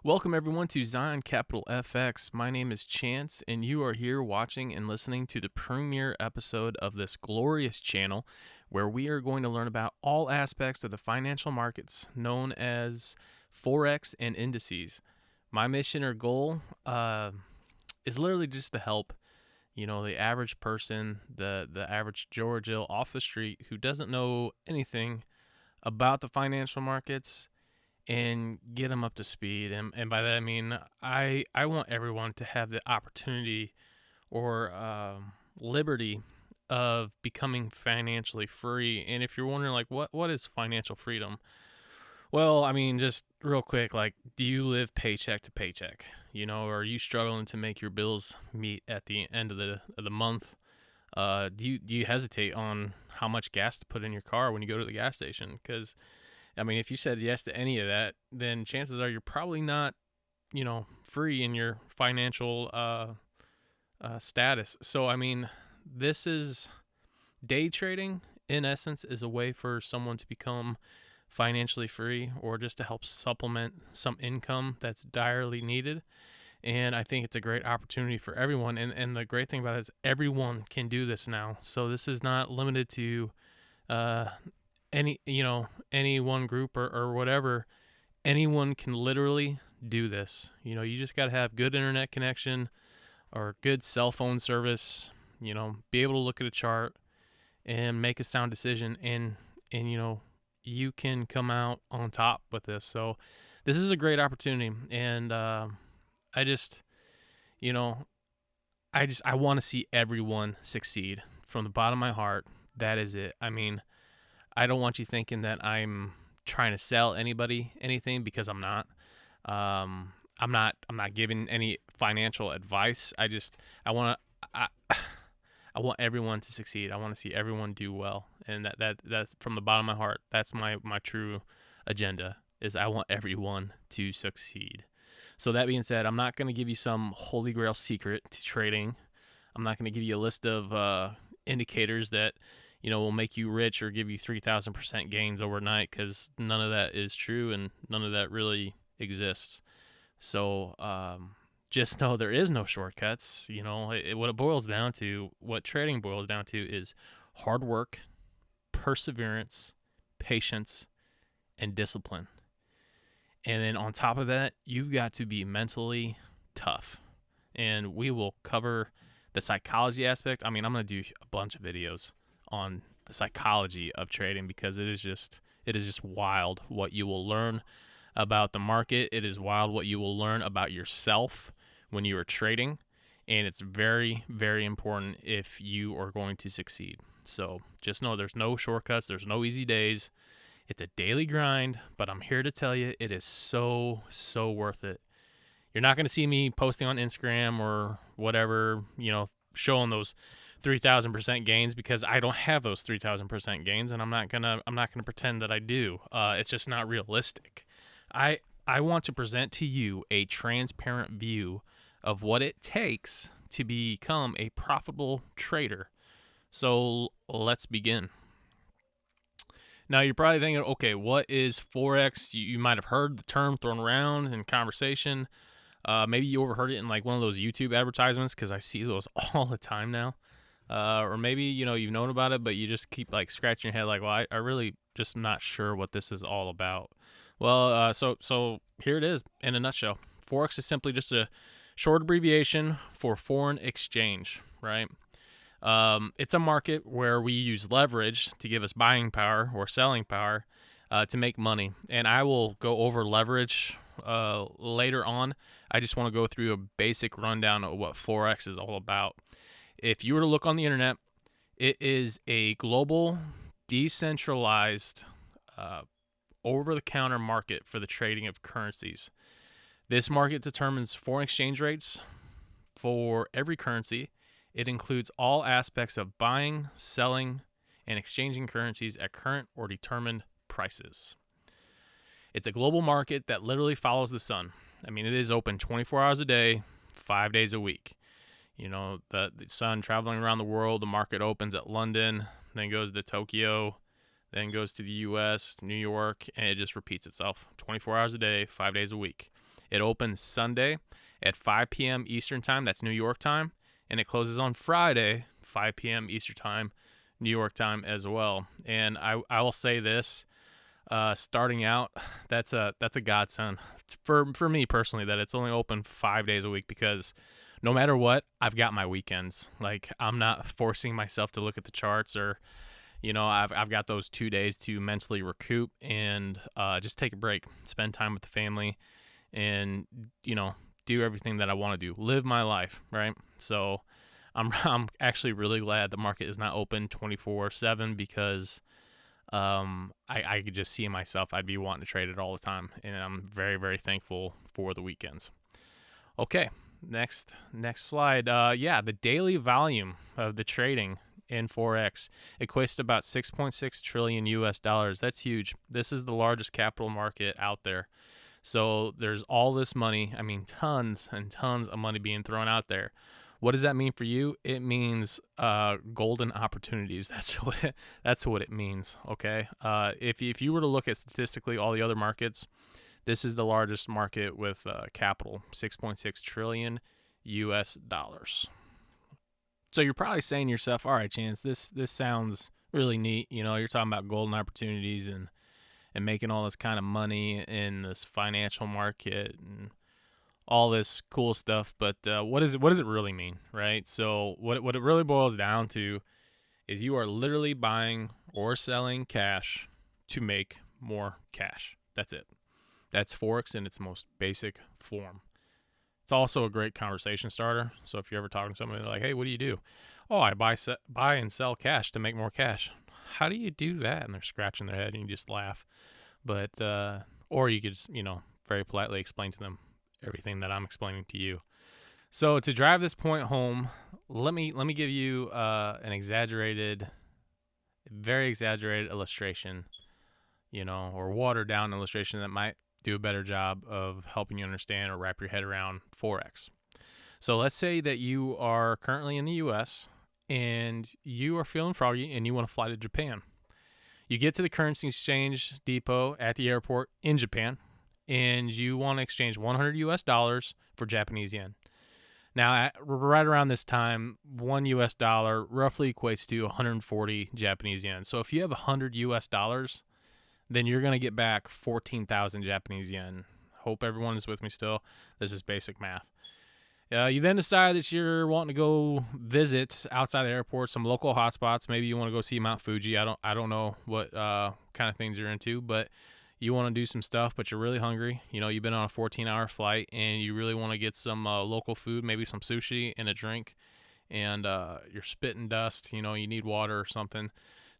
Welcome everyone to ZionCapitalFX. My name is Chance, and you are here watching and listening to the premiere episode of this glorious channel where we are going to learn about all aspects of the financial markets known as Forex and indices. My mission or goal is literally just to help, the average person, the average Joe or Jill off the street who doesn't know anything about the financial markets and get them up to speed. And by that I mean I want everyone to have the opportunity or liberty of becoming financially free. And if you're wondering, like, what is financial freedom? Well, I mean, just real quick, like, do you live paycheck to paycheck? Are you struggling to make your bills meet at the end of the month? Do you hesitate on how much gas to put in your car when you go to the gas station? Because I mean, if you said yes to any of that, then chances are you're probably not, free in your financial status. So, I mean, this is day trading, in essence, is a way for someone to become financially free or just to help supplement some income that's direly needed. And I think it's a great opportunity for everyone. And the great thing about it is everyone can do this now. So this is not limited to any one group or whatever. Anyone can literally do this. You just got to have good internet connection or good cell phone service, be able to look at a chart and make a sound decision, and you can come out on top with this. So this is a great opportunity, and I want to see everyone succeed from the bottom of my heart. That is it. I mean, I don't want you thinking that I'm trying to sell anybody anything, because I'm not. I'm not giving any financial advice. I want everyone to succeed. I want to see everyone do well, and that's from the bottom of my heart. That's my true agenda, is I want everyone to succeed. So that being said, I'm not going to give you some holy grail secret to trading. I'm not going to give you a list of indicators that will make you rich or give you 3,000% gains overnight, because none of that is true and none of that really exists. So just know there is no shortcuts. What it boils down to, what trading boils down to, is hard work, perseverance, patience, and discipline. And then on top of that, you've got to be mentally tough. And we will cover the psychology aspect. I mean, I'm going to do a bunch of videos on the psychology of trading, because it is just wild what you will learn about the market. It is wild what you will learn about yourself when you are trading, and it's very, very important if you are going to succeed. So just know there's no shortcuts, there's no easy days. It's a daily grind, but I'm here to tell you it is so worth it. You're not going to see me posting on Instagram or whatever, showing those 3,000% gains, because I don't have those 3,000% gains, and I'm not gonna pretend that I do. It's just not realistic. I want to present to you a transparent view of what it takes to become a profitable trader. So let's begin. Now you're probably thinking, okay, what is Forex? You might have heard the term thrown around in conversation. Maybe you overheard it in like one of those YouTube advertisements, because I see those all the time now. Or maybe, you've known about it, but you just keep like scratching your head like, well, I really just not sure what this is all about. Well, so here it is in a nutshell. Forex is simply just a short abbreviation for foreign exchange, right? It's a market where we use leverage to give us buying power or selling power to make money. And I will go over leverage later on. I just want to go through a basic rundown of what Forex is all about. If you were to look on the internet, it is a global, decentralized, over-the-counter market for the trading of currencies. This market determines foreign exchange rates for every currency. It includes all aspects of buying, selling, and exchanging currencies at current or determined prices. It's a global market that literally follows the sun. I mean, it is open 24 hours a day, 5 days a week. The sun traveling around the world. The market opens at London, then goes to Tokyo, then goes to the U.S., New York, and it just repeats itself 24 hours a day, 5 days a week. It opens Sunday at 5 p.m. Eastern Time. That's New York time. And it closes on Friday, 5 p.m. Eastern Time, New York time as well. And I will say this, starting out, that's a godsend for me personally, that it's only open 5 days a week, because no matter what, I've got my weekends. Like, I'm not forcing myself to look at the charts, or I've got those 2 days to mentally recoup and just take a break, spend time with the family, and do everything that I want to do, live my life, right? So I'm actually really glad the market is not open 24/7, because I could just see myself, I'd be wanting to trade it all the time, and I'm very, very thankful for the weekends. Okay, next slide. The daily volume of the trading in Forex equates to about 6.6 trillion US dollars. That's huge. This is the largest capital market out there. So there's all this money, tons and tons of money being thrown out there. What does that mean for you? It means golden opportunities. That's what it means. Okay. If you were to look at statistically all the other markets, this is the largest market with capital, 6.6 trillion US dollars. So you're probably saying to yourself, all right, Chance, this sounds really neat. You're talking about golden opportunities and making all this kind of money in this financial market and all this cool stuff. But what does it really mean, right? So what it really boils down to is you are literally buying or selling cash to make more cash. That's it. That's Forex in its most basic form. It's also a great conversation starter. So if you're ever talking to somebody, they're like, hey, what do you do? Oh, I buy and sell cash to make more cash. How do you do that? And they're scratching their head, and you just laugh. But or you could just, very politely explain to them everything that I'm explaining to you. So to drive this point home, let me give you an very exaggerated illustration, or watered down illustration that might do a better job of helping you understand or wrap your head around Forex. So let's say that you are currently in the U.S. and you are feeling froggy and you want to fly to Japan. You get to the currency exchange depot at the airport in Japan, and you want to exchange 100 US dollars for Japanese yen. Now, right around this time, $1 US roughly equates to 140 Japanese yen. So if you have 100 US dollars, then you're going to get back 14,000 Japanese yen. Hope everyone is with me still. This is basic math. You then decide that you're wanting to go visit outside the airport some local hotspots. Maybe you want to go see Mount Fuji. I don't know what kind of things you're into, but you want to do some stuff, but you're really hungry. You've been on a 14-hour flight, and you really want to get some local food, maybe some sushi and a drink, and you're spitting dust. You need water or something.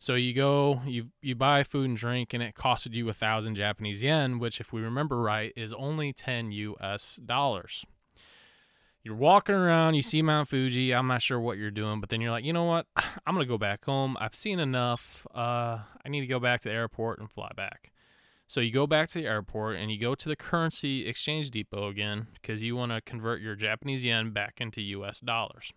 So you go, you buy food and drink, and it costed you 1,000 Japanese yen, which, if we remember right, is only 10 US dollars. You're walking around, you see Mount Fuji. I'm not sure what you're doing, but then you're like, you know what? I'm going to go back home. I've seen enough. I need to go back to the airport and fly back. So you go back to the airport and you go to the currency exchange depot again, because you want to convert your Japanese yen back into US dollars.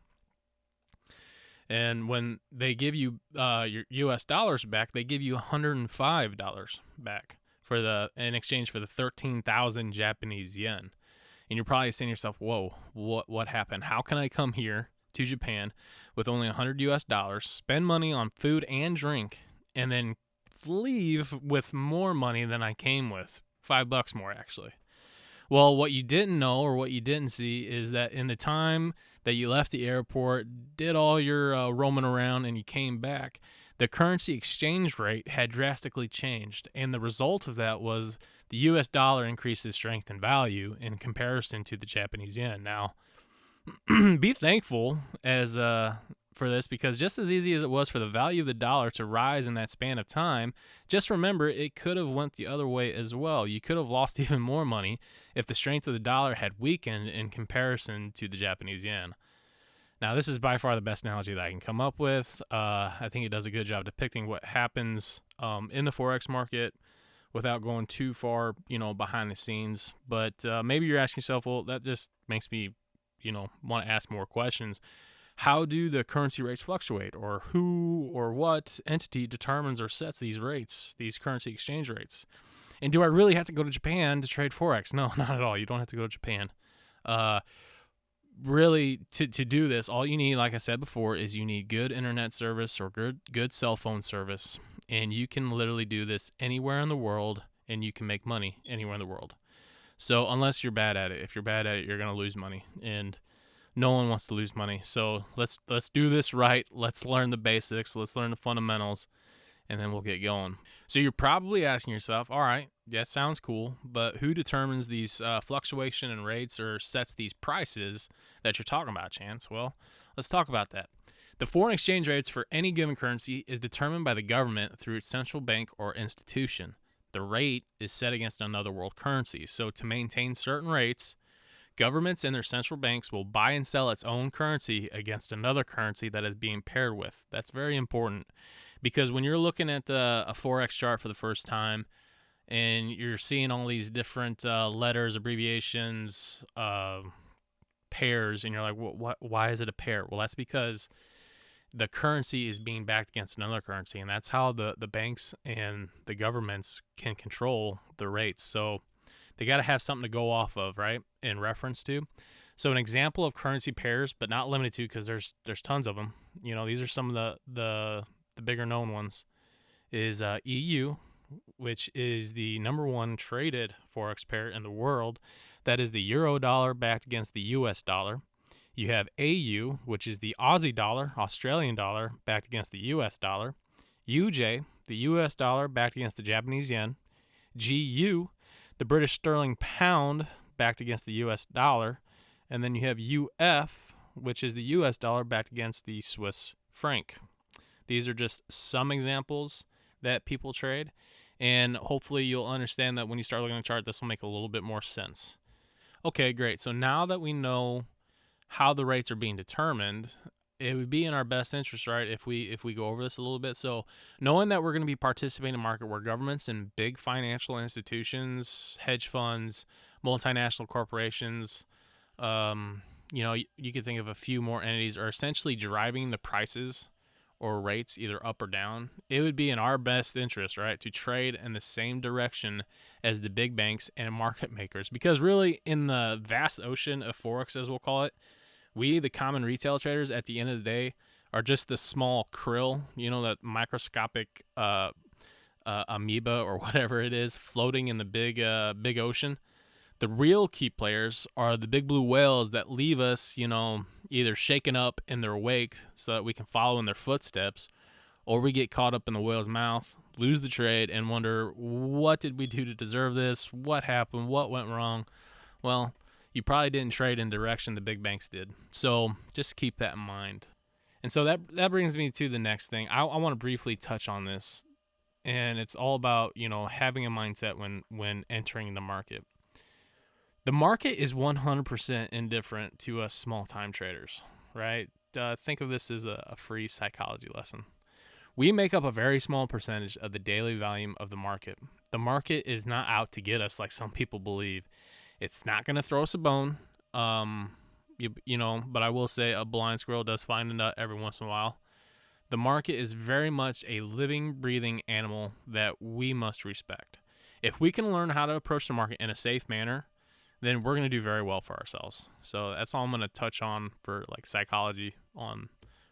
And when they give you your US dollars back, they give you $105 back in exchange for the 13,000 Japanese yen. And you're probably saying to yourself, whoa, what happened? How can I come here to Japan with only 100 US dollars, spend money on food and drink, and then leave with more money than I came with? $5 more, actually. Well, what you didn't know, or what you didn't see, is that in the time that you left the airport, did all your roaming around, and you came back, the currency exchange rate had drastically changed. And the result of that was the US dollar increased its strength and value in comparison to the Japanese yen. Now, be thankful for this, because just as easy as it was for the value of the dollar to rise in that span of time, just remember it could have went the other way as well. You could have lost even more money if the strength of the dollar had weakened in comparison to the Japanese yen. Now, this is by far the best analogy that I can come up with. I think it does a good job depicting what happens in the Forex market without going too far, behind the scenes. But maybe you're asking yourself, well, that just makes me, want to ask more questions. How do the currency rates fluctuate, or who or what entity determines or sets these rates, these currency exchange rates? And do I really have to go to Japan to trade Forex? No, not at all. You don't have to go to Japan. Really, to do this, all you need, like I said before, is you need good internet service or good cell phone service. And you can literally do this anywhere in the world, and you can make money anywhere in the world. So unless you're bad at it. If you're bad at it, you're going to lose money. And no one wants to lose money. So let's do this right. Let's learn the basics. Let's learn the fundamentals, and then we'll get going. So you're probably asking yourself, all right, that sounds cool, but who determines these fluctuation in rates or sets these prices that you're talking about, Chance? Well, let's talk about that. The foreign exchange rates for any given currency is determined by the government through its central bank or institution. The rate is set against another world currency. So to maintain certain rates, governments and their central banks will buy and sell its own currency against another currency that is being paired with. That's very important, because when you're looking at a Forex chart for the first time and you're seeing all these different letters, abbreviations, pairs, and you're like, why is it a pair? Well, that's because the currency is being backed against another currency, and that's how the banks and the governments can control the rates. So they got to have something to go off of, right, in reference to. So an example of currency pairs, but not limited to, because there's tons of them. You know, these are some of the bigger known ones, is EU, which is the number one traded Forex pair in the world. That is the euro dollar backed against the US dollar. You have AU, which is the Aussie dollar, Australian dollar, backed against the US dollar. UJ, the US dollar backed against the Japanese yen. GU, the British sterling pound backed against the US dollar. And then you have UF, which is the US dollar backed against the Swiss franc. These are just some examples that people trade. And hopefully you'll understand that when you start looking at the chart, this will make a little bit more sense. Okay, great. So now that we know how the rates are being determined, it would be in our best interest, right, if we go over this a little bit. So knowing that we're going to be participating in a market where governments and big financial institutions, hedge funds, multinational corporations, you could think of a few more entities are essentially driving the prices or rates either up or down, it would be in our best interest, right, to trade in the same direction as the big banks and market makers. Because really, in the vast ocean of Forex, as we'll call it, we, the common retail traders, at the end of the day, are just the small krill, that microscopic amoeba or whatever it is floating in the big ocean. The real key players are the big blue whales that leave us, either shaken up in their wake so that we can follow in their footsteps, or we get caught up in the whale's mouth, lose the trade, and wonder, what did we do to deserve this? What happened? What went wrong? Well, you probably didn't trade in the direction the big banks did. So just keep that in mind. And so that brings me to the next thing. I want to briefly touch on this, and it's all about, having a mindset when entering the market. The market is 100% indifferent to us small-time traders, right? Think of this as a free psychology lesson. We make up a very small percentage of the daily volume of the market. The market is not out to get us like some people believe. It's not going to throw us a bone, but I will say a blind squirrel does find a nut every once in a while. The market is very much a living, breathing animal that we must respect. If we can learn how to approach the market in a safe manner, then we're going to do very well for ourselves. So that's all I'm going to touch on for psychology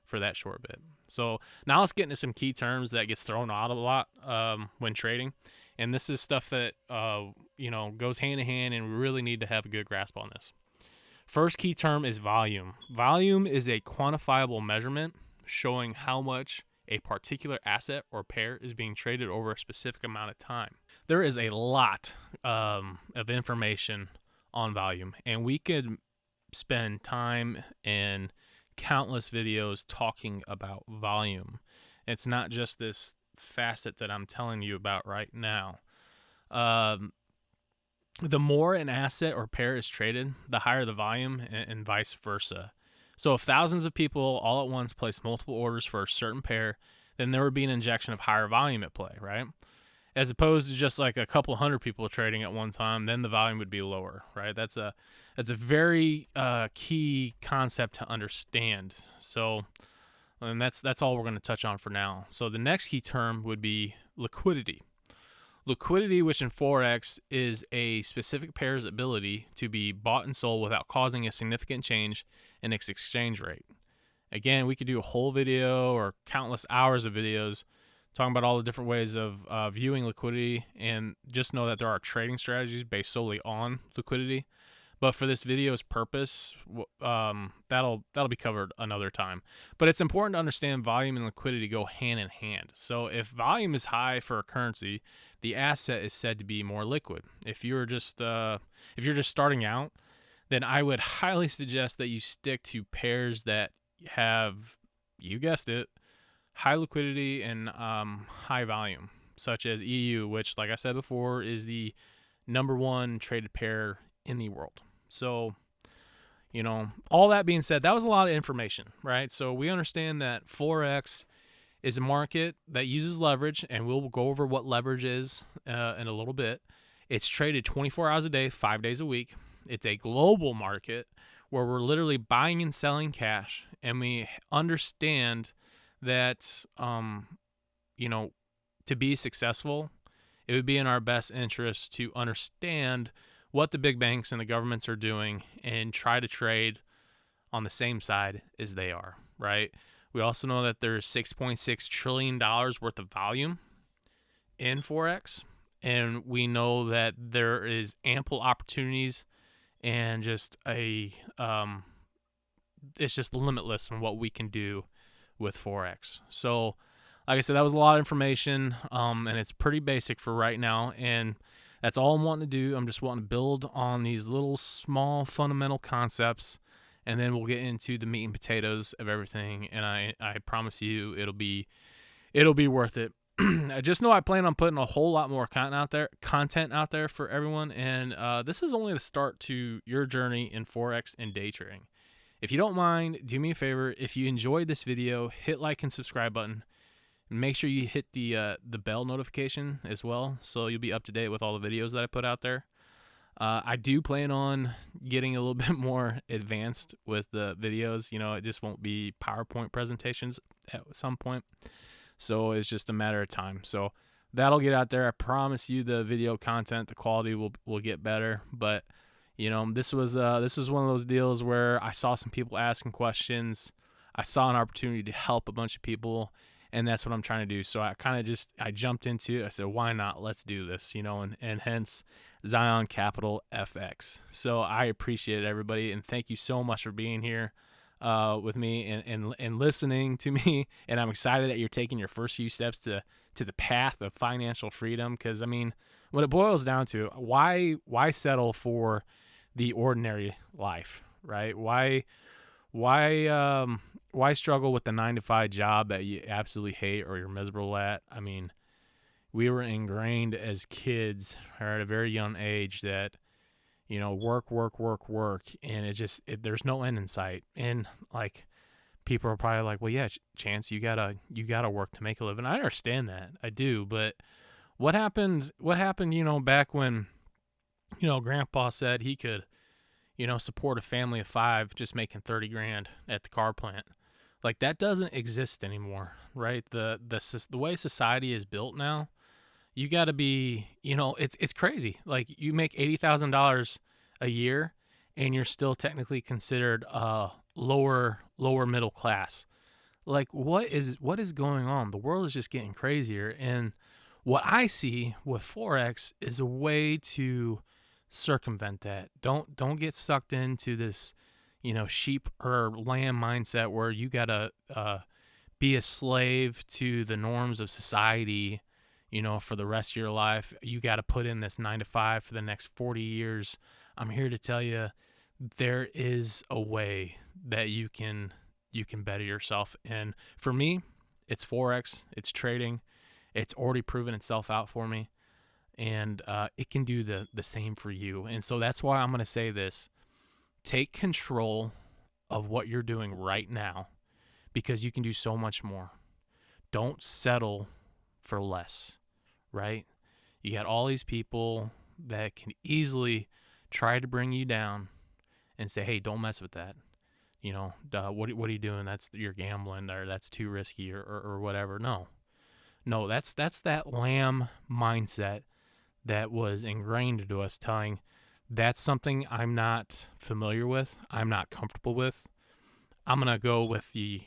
for that short bit. So now let's get into some key terms that gets thrown out a lot when trading. And this is stuff that, goes hand in hand, and we really need to have a good grasp on this. First key term is volume. Volume is a quantifiable measurement showing how much a particular asset or pair is being traded over a specific amount of time. There is a lot of information on volume, and we could spend time and countless videos talking about volume. It's not just this facet that I'm telling you about right now. The more an asset or pair is traded, the higher the volume, and vice versa. So if thousands of people all at once place multiple orders for a certain pair, then there would be an injection of higher volume at play, right? As opposed to just like a couple hundred people trading at one time, then the volume would be lower, right? That's a very key concept to understand. So, and that's all we're going to touch on for now. So the next key term would be liquidity. Liquidity, which in Forex is a specific pair's ability to be bought and sold without causing a significant change in its exchange rate. Again, we could do a whole video or countless hours of videos talking about all the different ways of viewing liquidity, and just know that there are trading strategies based solely on liquidity. But for this video's purpose, that'll be covered another time. But it's important to understand volume and liquidity go hand in hand. So if volume is high for a currency, the asset is said to be more liquid. If you're just starting out, then I would highly suggest that you stick to pairs that have, you guessed it, high liquidity and high volume, such as EU, which, like I said before, is the number one traded pair in the world. So, all that being said, that was a lot of information, right? So we understand that Forex is a market that uses leverage, and we'll go over what leverage is in a little bit. It's traded 24 hours a day, 5 days a week. It's a global market where we're literally buying and selling cash, and we understand that, to be successful, it would be in our best interest to understand what the big banks and the governments are doing and try to trade on the same side as they are, right? We also know that there's $6.6 trillion worth of volume in Forex, and we know that there is ample opportunities and just it's just limitless in what we can do with Forex. So, like I said, that was a lot of information, and it's pretty basic for right now, and that's all I'm wanting to do. I'm just wanting to build on these little small fundamental concepts, and then we'll get into the meat and potatoes of everything, and I promise you it'll be worth it. I just know I plan on putting a whole lot more content out there for everyone, and this is only the start to your journey in Forex and day trading. If you don't mind, do me a favor. If you enjoyed this video, hit like and subscribe button. Make sure you hit the bell notification as well, so you'll be up to date with all the videos that I put out there. I do plan on getting a little bit more advanced with the videos. It just won't be PowerPoint presentations at some point. So it's just a matter of time. So that'll get out there. I promise you the video content, the quality will get better. But, this was one of those deals where I saw some people asking questions. I saw an opportunity to help a bunch of people, and that's what I'm trying to do. So I I jumped into it. I said, why not? Let's do this, and hence ZionCapitalFX. So I appreciate it, everybody, and thank you so much for being here with me and listening to me. And I'm excited that you're taking your first few steps to the path of financial freedom, because, when it boils down to it, why settle for the ordinary life, right? Why struggle with the 9-to-5 job that you absolutely hate or you're miserable at? We were ingrained as kids or at a very young age that, work, and there's no end in sight. And people are probably like, well, yeah, Chance, you gotta work to make a living. I understand that, I do, but what happened, back when, Grandpa said he could, support a family of 5 just making $30,000 at the car plant? That doesn't exist anymore, right? The way society is built now, you got to be, it's crazy. You make $80,000 a year, and you're still technically considered lower middle class. What is going on? The world is just getting crazier, and what I see with Forex is a way to circumvent that. Don't get sucked into this, sheep or lamb mindset where you gotta be a slave to the norms of society, for the rest of your life. You got to put in this 9-to-5 for the next 40 years. I'm here to tell you there is a way that you can better yourself. And for me, it's Forex, it's trading. It's already proven itself out for me, and it can do the same for you. And so that's why I'm going to say this. Take control of what you're doing right now, because you can do so much more. Don't settle for less, right? You got all these people that can easily try to bring you down and say, hey, don't mess with that. What are you doing? You're gambling, or that's too risky, or whatever. No, that's that lamb mindset that was ingrained into us, telling that's something I'm not familiar with, I'm not comfortable with. I'm going to go with the,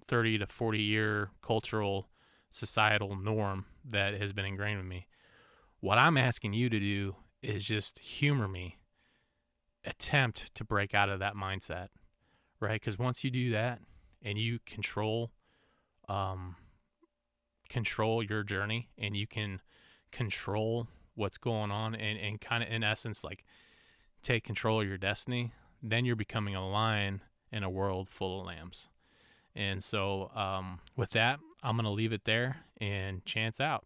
30 to 40 year cultural societal norm that has been ingrained in me. What I'm asking you to do is just humor me, attempt to break out of that mindset, right? Because once you do that and you control your journey, and you can control what's going on, and kind of in essence like take control of your destiny, then you're becoming a lion in a world full of lambs. And so with that, I'm going to leave it there and chance out.